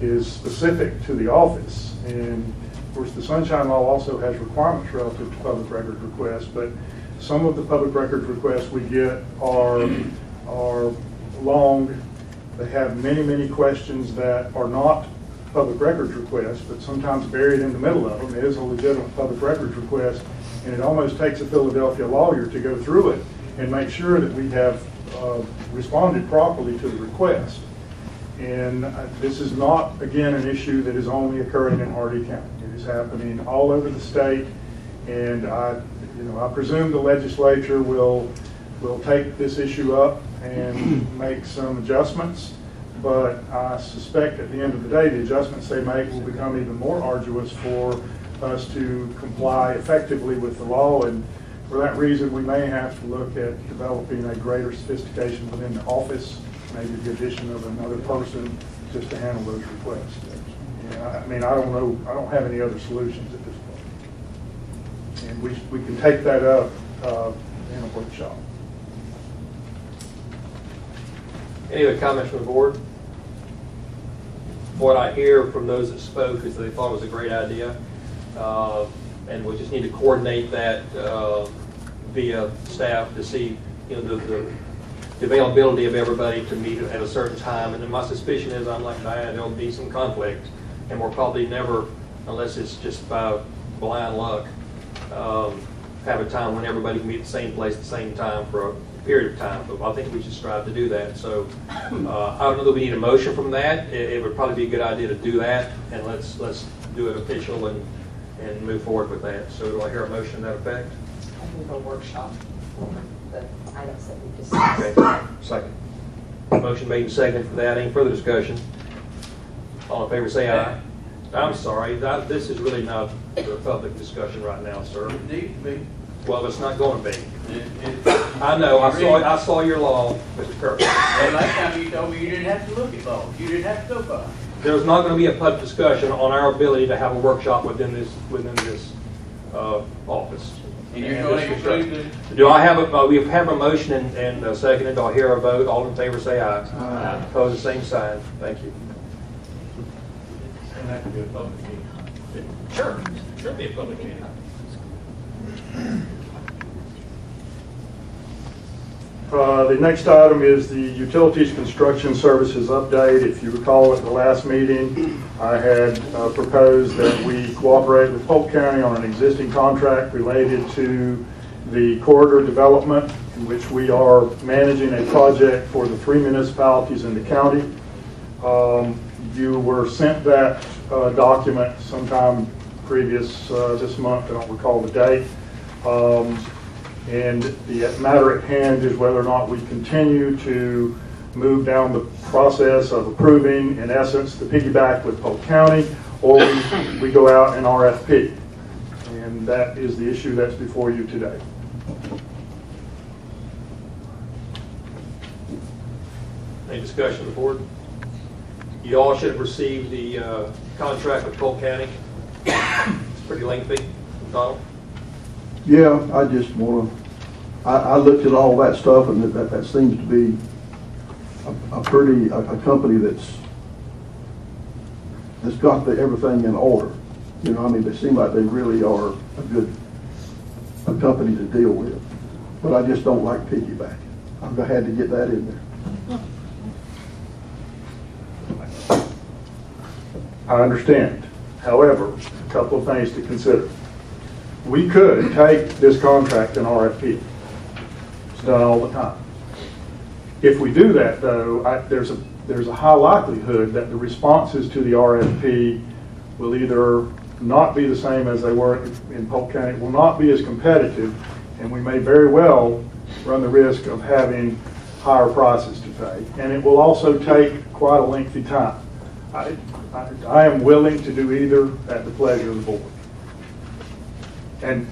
is specific to the office. And of course, the Sunshine Law also has requirements relative to public records requests, but some of the public records requests we get are long. They have many questions that are not public records requests, but sometimes buried in the middle of them is a legitimate public records request, and it almost takes a Philadelphia lawyer to go through it and make sure that we have responded properly to the request. And this is not, again, an issue that is only occurring in Hardee County. It is happening all over the state, and I presume the legislature will take this issue up and make some adjustments. But I suspect at the end of the day, the adjustments they make will become even more arduous for us to comply effectively with the law. And for that reason, we may have to look at developing a greater sophistication within the office, maybe the addition of another person just to handle those requests. I don't know, I don't have any other solutions at this point. And we can take that up in a workshop. Any other comments from the board? What I hear from those that spoke is they thought it was a great idea, and we just need to coordinate that via staff to see, the availability of everybody to meet at a certain time. And then my suspicion is, I'm like Diane, there'll be some conflict, and we'll probably never, unless it's just by blind luck, have a time when everybody can be at the same place at the same time for a period of time. But I think we should strive to do that. So I don't know that we need a motion from that. It would probably be a good idea to do that, and let's do it official and move forward with that. So do I hear a motion to that effect? I move a workshop for the items that we discussed. Okay. Second. Motion made and seconded for that. Any further discussion? All in favor say aye. I'm sorry. This is really not the public discussion right now, sir. It needs to be. Well, it's not going to be. I know. I saw your law, Mr. Kirk. Well, last time you told me you didn't have to look at laws. You didn't have to go by. There's not going to be a public discussion on our ability to have a workshop within this office. And you're going to include the... Do I have a? We have a motion and seconded. Do I hear a vote? All in favor say aye. Aye. Opposed, the same sign. Thank you. doesn't have to be a public meeting. Sure, sure be a public meeting. The next item is the Utilities Construction Services update. If you recall at the last meeting, I had proposed that we cooperate with Polk County on an existing contract related to the corridor development in which we are managing a project for the 3 municipalities in the county. You were sent that document sometime previous this month, I don't recall the date. And the matter at hand is whether or not we continue to move down the process of approving, in essence, the piggyback with Polk County, or we go out and RFP. And that is the issue that's before you today. Any discussion of the board? You all should have received the contract with Polk County. It's pretty lengthy. Donald? Yeah, I just want to, I looked at all that stuff, and that seems to be a company that's got everything in order. You know, I mean, they seem like they really are a company to deal with. But I just don't like piggybacking. I've had to get that in there. I understand. However, a couple of things to consider. We could take this contract and RFP. It's done all the time. If we do that, though, there's a high likelihood that the responses to the RFP will either not be the same as they were in Polk County, will not be as competitive, and we may very well run the risk of having higher prices to pay. And it will also take quite a lengthy time. I am willing to do either at the pleasure of the board. And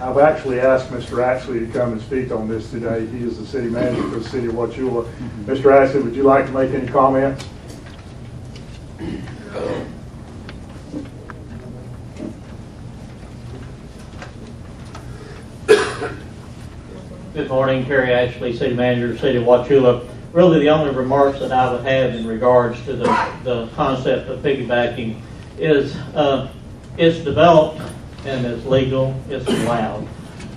I've actually asked Mr. Axley to come and speak on this today. He is the city manager for the city of Wauchula. Mr. Axley, would you like to make any comments? Good morning, Terry Ashley, City Manager, City of Wauchula. Really, the only remarks that I would have in regards to the concept of piggybacking is it's developed and it's legal, it's allowed.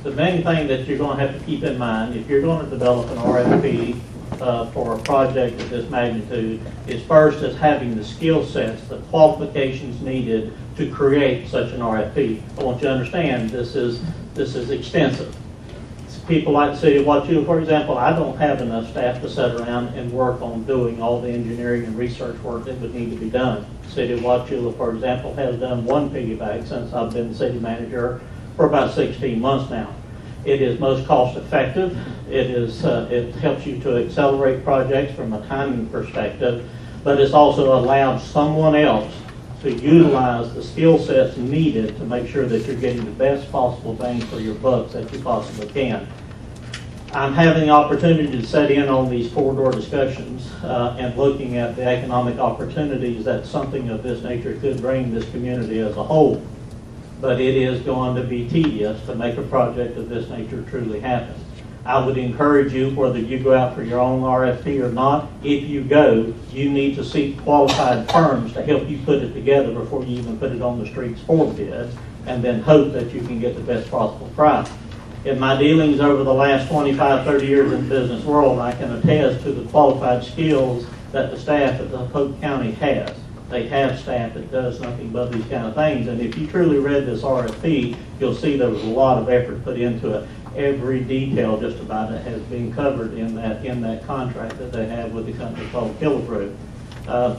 The main thing that you're going to have to keep in mind, if you're going to develop an RFP for a project of this magnitude, is first is having the skill sets, the qualifications needed to create such an RFP. I want you to understand this is extensive. People like the City of Wauchula, for example, I don't have enough staff to sit around and work on doing all the engineering and research work that would need to be done. The City of Wauchula, for example, has done one piggyback since I've been the city manager for about 16 months now. It is most cost effective. It helps you to accelerate projects from a timing perspective, but it's also allowed someone else to utilize the skill sets needed to make sure that you're getting the best possible bang for your bucks that you possibly can. I'm having the opportunity to sit in on these corridor discussions and looking at the economic opportunities that something of this nature could bring this community as a whole. But it is going to be tedious to make a project of this nature truly happen. I would encourage you, whether you go out for your own RFP or not, if you go, you need to seek qualified firms to help you put it together before you even put it on the streets for bid, and then hope that you can get the best possible price. In my dealings over the last 25, 30 years in the business world, I can attest to the qualified skills that the staff at the Polk County has. They have staff that does nothing but these kind of things, and if you truly read this RFP, you'll see there was a lot of effort put into it. Every detail just about it has been covered in that contract that they have with the company called Killebrew.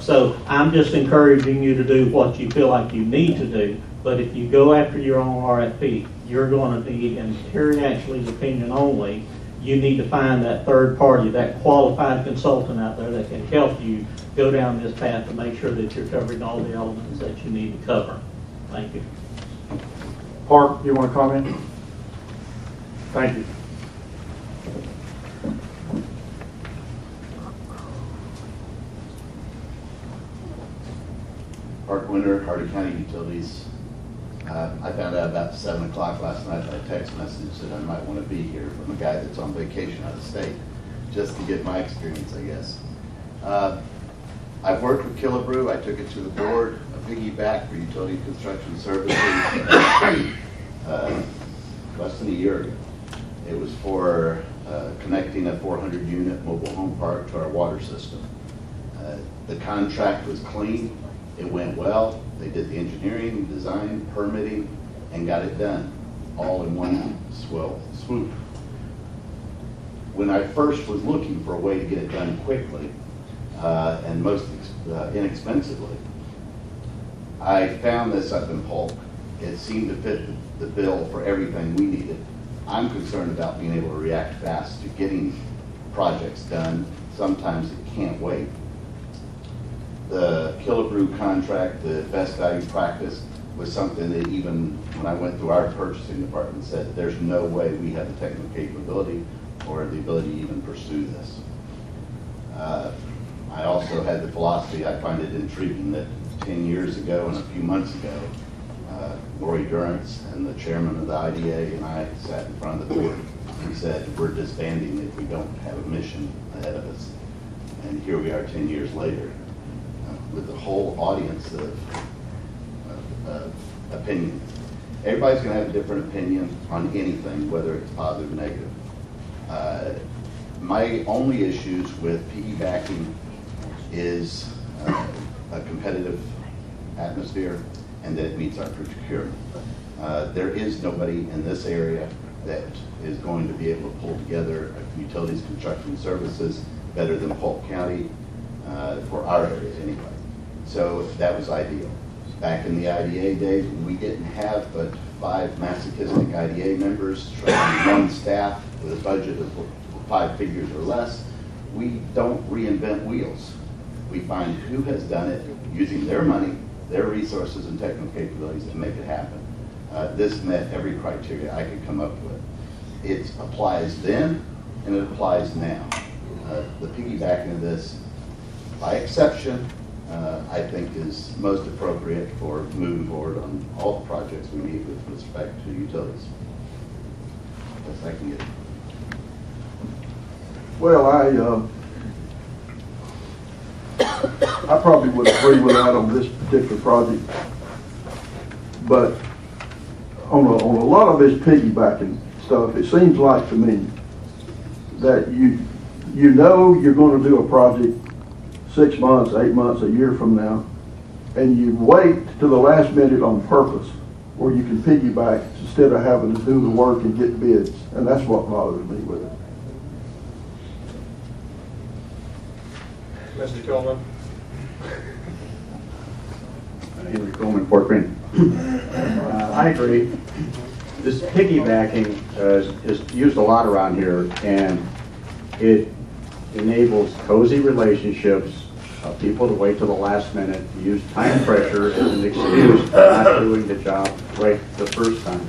So I'm just encouraging you to do what you feel like you need to do, but if you go after your own RFP, you're going to need, in Terry Ashley's opinion only, you need to find that third party, that qualified consultant out there that can help you go down this path to make sure that you're covering all the elements that you need to cover. Thank you. Park, you want to comment? Thank you. Park Winter, Hardee County Utilities. I found out about 7 o'clock last night by text message that I might want to be here from a guy that's on vacation out of state, just to get my experience, I guess. I've worked with Killebrew. I took it to the board a piggyback for utility construction services less than a year ago. It was for connecting a 400-unit mobile home park to our water system. The contract was clean. It went well. They did the engineering, design, permitting, and got it done, all in one swoop. When I first was looking for a way to get it done quickly and most inexpensively, I found this up in Polk. It seemed to fit the bill for everything we needed. I'm concerned about being able to react fast to getting projects done. Sometimes it can't wait. The Killebrew contract, the best value practice, was something that even when I went through our purchasing department said there's no way we have the technical capability or the ability to even pursue this. I also had the philosophy, I find it intriguing that 10 years ago and a few months ago, Lori Durrance and the chairman of the IDA and I sat in front of the board and said, we're disbanding if we don't have a mission ahead of us. And here we are 10 years later with a whole audience of opinion. Everybody's going to have a different opinion on anything, whether it's positive or negative. My only issues with piggybacking is a competitive atmosphere and that it meets our procurement. There is nobody in this area that is going to be able to pull together utilities construction services better than Polk County for our areas anyway. So that was ideal. Back in the IDA days, when we didn't have but 5 masochistic IDA members trying one staff with a budget of 5 figures or less, we don't reinvent wheels. We find who has done it using their money, their resources and technical capabilities to make it happen. This met every criteria I could come up with. It applies then and it applies now. The piggybacking of this, by exception, I think is most appropriate for moving forward on all the projects we need with respect to utilities. Best I can get. Well, I probably would agree with that on this particular project, but on a lot of this piggybacking stuff, it seems like to me that you know you're going to do a project 6 months, 8 months, a year from now, and you wait to the last minute on purpose where you can piggyback instead of having to do the work and get bids, and that's what bothers me with it. Mr. Coleman. Henry Coleman, Fort Greene. I agree. This piggybacking is used a lot around here, and it enables cozy relationships, people to wait till the last minute, use time pressure as an excuse for not doing the job right the first time.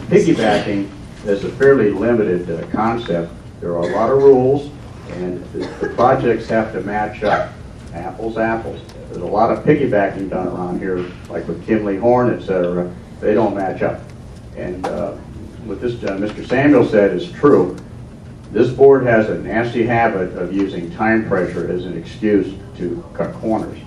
Piggybacking is a fairly limited concept. There are a lot of rules, and the projects have to match up. Apples, apples. There's a lot of piggybacking done around here, like with Kimley Horn, etc. They don't match up. And what this Mr. Samuel said is true. This board has a nasty habit of using time pressure as an excuse to cut corners.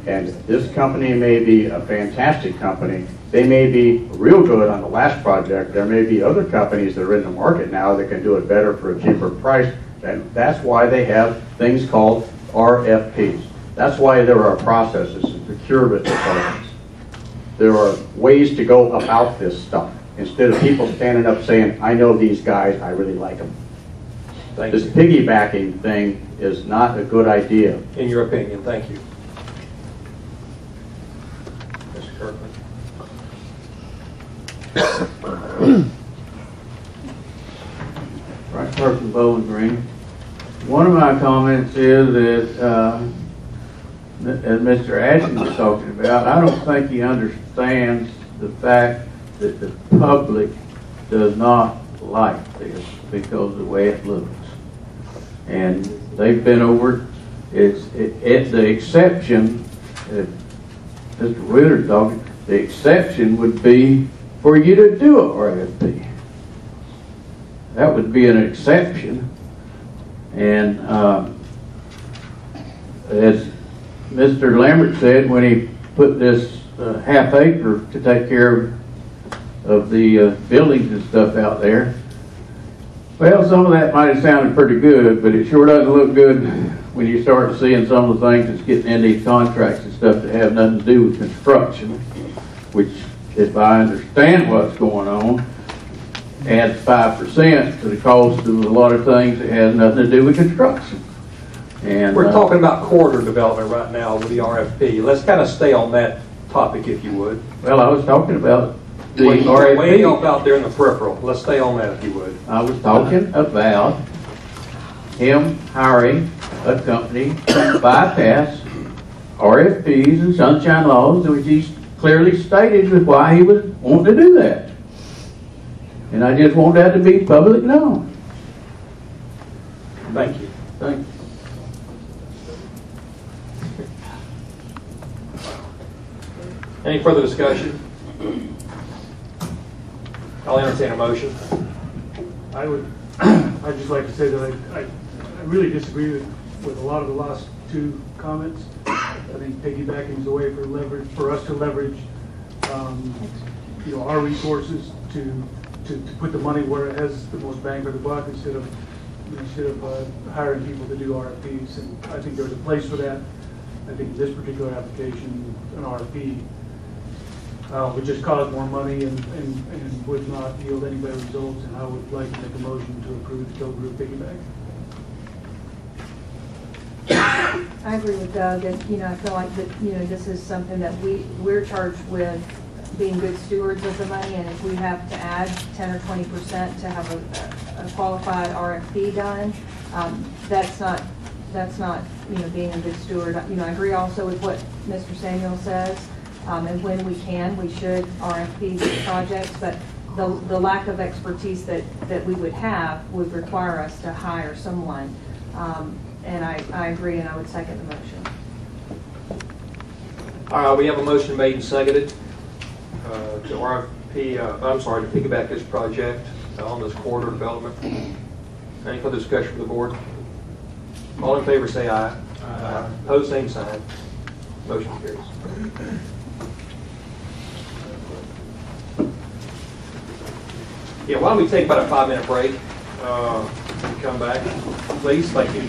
And this company may be a fantastic company. They may be real good on the last project. There may be other companies that are in the market now that can do it better for a cheaper price. And that's why they have things called RFPs. That's why there are processes and procurement departments. There are ways to go about this stuff instead of people standing up saying, I know these guys, I really like them. This piggybacking thing is not a good idea. In your opinion, thank you. Mr. Kirkland. Right, Person Bowling Green. One of my comments is that, as Mr. Ashton was talking about, I don't think he understands the fact that the public does not like this because of the way it looks. And they've been over it. It's the exception, Mr. Wheeler's talking, the exception would be for you to do a RFP. That would be an exception. And as Mr. Lambert said when he put this a half acre to take care of the buildings and stuff out there. Well, some of that might have sounded pretty good, but it sure doesn't look good when you start seeing some of the things that's getting in these contracts and stuff that have nothing to do with construction, which, if I understand what's going on, adds 5% to the cost of a lot of things that has nothing to do with construction. And we're talking about corridor development right now with the RFP. Let's kind of stay on that topic, if you would. Well, I was talking about the RFP. Way RFP. off out there in the peripheral. Let's stay on that, if you would. I was talking about him hiring a company to bypass RFPs and sunshine laws, which he's clearly stated with why he was wanting to do that. And I just want that to be public known. Thank you. Thank you. Any further discussion? I'll entertain a motion. I'd just like to say that I really disagree with a lot of the last two comments. I think piggybacking is a way for us to leverage, our resources to put the money where it has the most bang for the buck instead of hiring people to do RFPs. And I think there's a place for that. I think this particular application, an RFP, would just cost more money and would not yield any better results. And I would like to make a motion to approve the Killebrew piggyback. I agree with Doug, and I feel like that this is something that we're charged with being good stewards of the money, and if we have to add 10 or 20% to have a qualified RFP done, that's not being a good steward. I agree also with what Mr. Samuel says, and when we can, we should RFP these projects, but the lack of expertise that we would have would require us to hire someone. And I agree, and I would second the motion. All right, we have a motion made and seconded to piggyback this project on this corridor development. Any further discussion from the board? All in favor say aye. Aye. Opposed, same sign. Motion carries. Yeah, why don't we take about a 5-minute break and come back, please? Thank you.